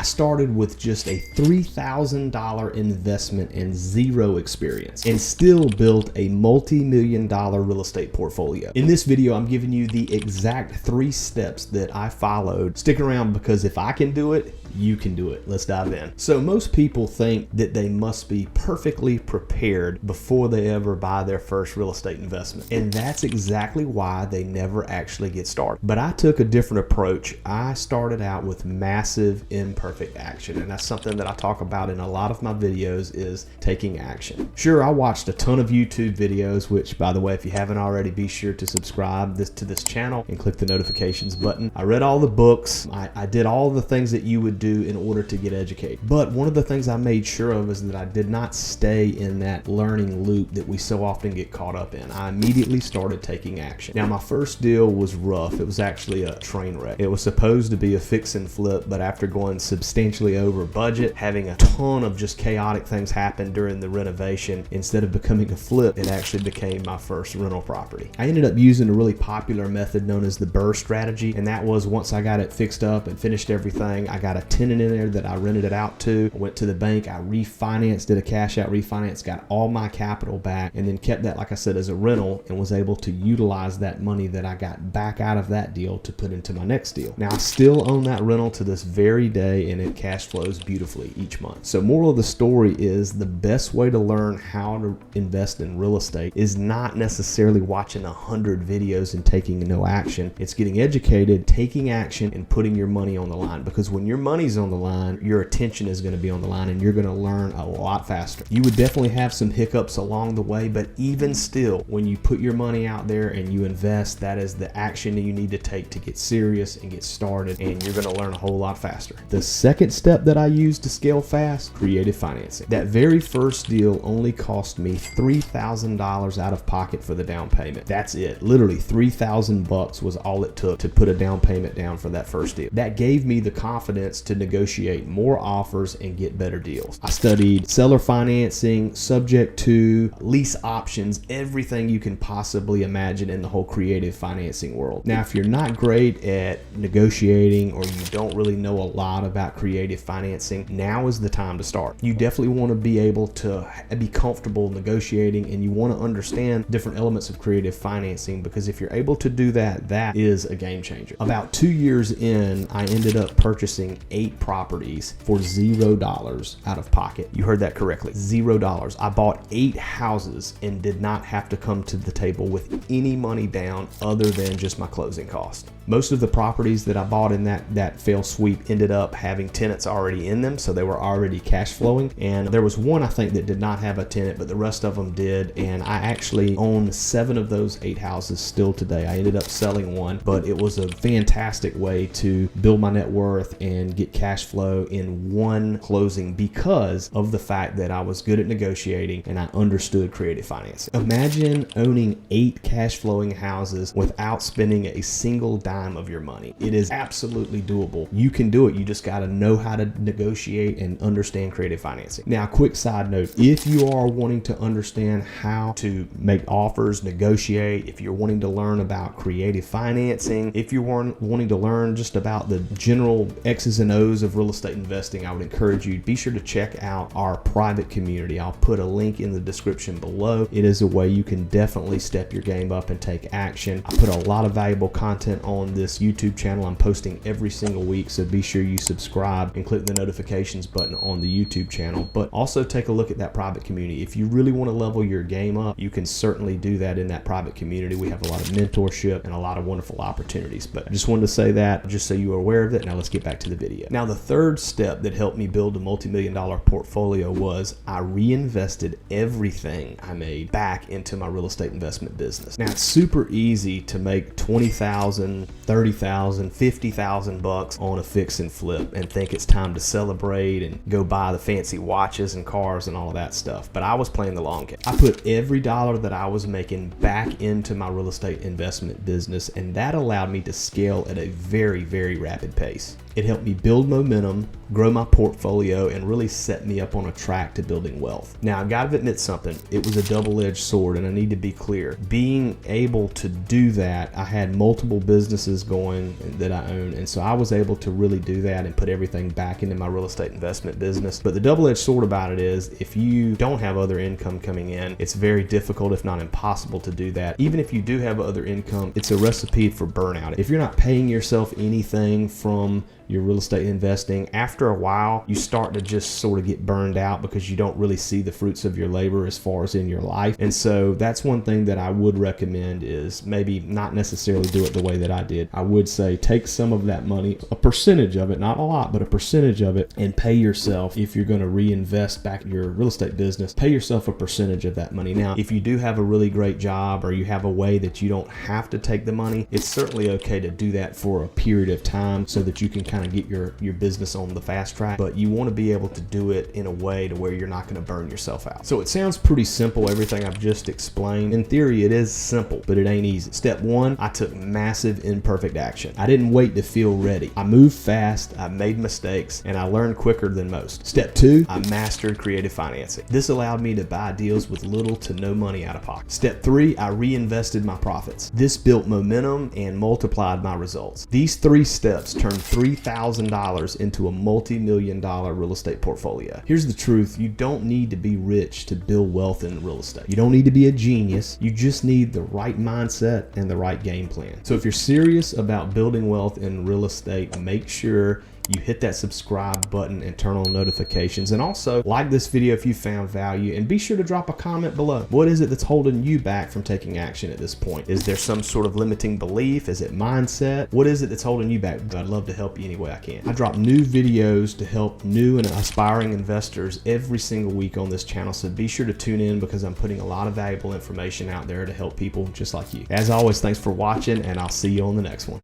I started with just a $3,000 investment and zero experience, and still built a multi-million-dollar real estate portfolio. In this video, I'm giving you the exact 3 steps that I followed. Stick around, because if I can do it, you can do it. Let's dive in. So most people think that they must be perfectly prepared before they ever buy their first real estate investment. And that's exactly why they never actually get started. But I took a different approach. I started out with massive imperfect action. And that's something that I talk about in a lot of my videos, is taking action. Sure, I watched a ton of YouTube videos, which, by the way, if you haven't already, be sure to subscribe to this channel and click the notifications button. I read all the books. I did all the things that you would do in order to get educated. But one of the things I made sure of is that I did not stay in that learning loop that we so often get caught up in. I immediately started taking action. Now, my first deal was rough. It was actually a train wreck. It was supposed to be a fix and flip, but after going substantially over budget, having a ton of just chaotic things happen during the renovation, instead of becoming a flip, it actually became my first rental property. I ended up using a really popular method known as the BRRRR strategy, and that was, once I got it fixed up and finished everything, I got a tenant in there that I rented it out to. I went to the bank, I refinanced, did a cash out refinance, got all my capital back, and then kept that, like I said, as a rental, and was able to utilize that money that I got back out of that deal to put into my next deal. Now, I still own that rental to this very day, and it cash flows beautifully each month. So moral of the story is, the best way to learn how to invest in real estate is not necessarily watching 100 videos and taking no action. It's getting educated, taking action, and putting your money on the line. Because when your money's on the line, your attention is going to be on the line, and you're going to learn a lot faster. You would definitely have some hiccups along the way, but even still, when you put your money out there and you invest, that is the action that you need to take to get serious and get started, and you're going to learn a whole lot faster. The second step that I used to scale fast: creative financing. That very first deal only cost me $3,000 out of pocket for the down payment. That's it. Literally $3,000 was all it took to put a down payment down for that first deal. That gave me the confidence to negotiate more offers and get better deals. I studied seller financing, subject to, lease options, everything you can possibly imagine in the whole creative financing world. Now, if you're not great at negotiating, or you don't really know a lot about creative financing, now is the time to start. You definitely want to be able to be comfortable negotiating, and you want to understand different elements of creative financing, because if you're able to do that, that is a game changer. About 2 years in, I ended up purchasing 8 properties for $0 out of pocket. You heard that correctly, $0. I bought 8 houses and did not have to come to the table with any money down other than just my closing cost. Most of the properties that I bought in that fail sweep ended up having tenants already in them, so they were already cash flowing. And there was one, I think, that did not have a tenant, but the rest of them did. And I actually own 7 of those 8 houses still today. I ended up selling one, but it was a fantastic way to build my net worth and get cash flow in one closing, because of the fact that I was good at negotiating and I understood creative financing. Imagine owning 8 cash flowing houses without spending a single dime of your money. It is absolutely doable. You can do it. You just got to know how to negotiate and understand creative financing. Now, quick side note, if you are wanting to understand how to make offers, negotiate, if you're wanting to learn about creative financing, if you're wanting to learn just about the general X's and O's of real estate investing, I would encourage you, be sure to check out our private community. I'll put a link in the description below. It is a way you can definitely step your game up and take action. I put a lot of valuable content on this YouTube channel. I'm posting every single week, so be sure you subscribe and click the notifications button on the YouTube channel. But also take a look at that private community. If you really want to level your game up, you can certainly do that in that private community. We have a lot of mentorship and a lot of wonderful opportunities. But I just wanted to say that just so you are aware of it. Now let's get back to the video. Now, the third step that helped me build a multi-million-dollar portfolio was I reinvested everything I made back into my real estate investment business. Now, it's super easy to make $20,000, $30,000, $50,000 on a fix and flip and think it's time to celebrate and go buy the fancy watches and cars and all of that stuff. But I was playing the long game. I put every dollar that I was making back into my real estate investment business, and that allowed me to scale at a very, very rapid pace. It helped me build momentum, grow my portfolio, and really set me up on a track to building wealth. Now, I gotta admit something. It was a double-edged sword, and I need to be clear. Being able to do that, I had multiple businesses going that I own, and so I was able to really do that and put everything back into my real estate investment business. But the double-edged sword about it is, if you don't have other income coming in, it's very difficult, if not impossible, to do that. Even if you do have other income, it's a recipe for burnout. If you're not paying yourself anything from your real estate investing, after a while you start to just sort of get burned out because you don't really see the fruits of your labor as far as in your life. And so that's one thing that I would recommend, is maybe not necessarily do it the way that I did. I would say take some of that money, a percentage of it, not a lot, but a percentage of it, and pay yourself, if you're going to reinvest back in your real estate business, pay yourself a percentage of that money. Now, if you do have a really great job, or you have a way that you don't have to take the money, it's certainly okay to do that for a period of time so that you can kind of get your business on the fast track. But you want to be able to do it in a way to where you're not going to burn yourself out. So it sounds pretty simple, everything I've just explained. In theory, it is simple, but it ain't easy. Step one, I took massive imperfect action. I didn't wait to feel ready. I moved fast, I made mistakes, and I learned quicker than most. Step two, I mastered creative financing. This allowed me to buy deals with little to no money out of pocket. Step three, I reinvested my profits. This built momentum and multiplied my results. These three steps turned $3,000 into a multi-million-dollar real estate portfolio. Here's the truth. You don't need to be rich to build wealth in real estate. You don't need to be a genius. You just need the right mindset and the right game plan. So if you're serious about building wealth in real estate, make sure you hit that subscribe button and turn on notifications, and also like this video if you found value, and be sure to drop a comment below. What is it that's holding you back from taking action at this point? Is there some sort of limiting belief? Is it mindset? What is it that's holding you back? I'd love to help you any way I can. I drop new videos to help new and aspiring investors every single week on this channel, so be sure to tune in, because I'm putting a lot of valuable information out there to help people just like you. As always, thanks for watching, and I'll see you on the next one.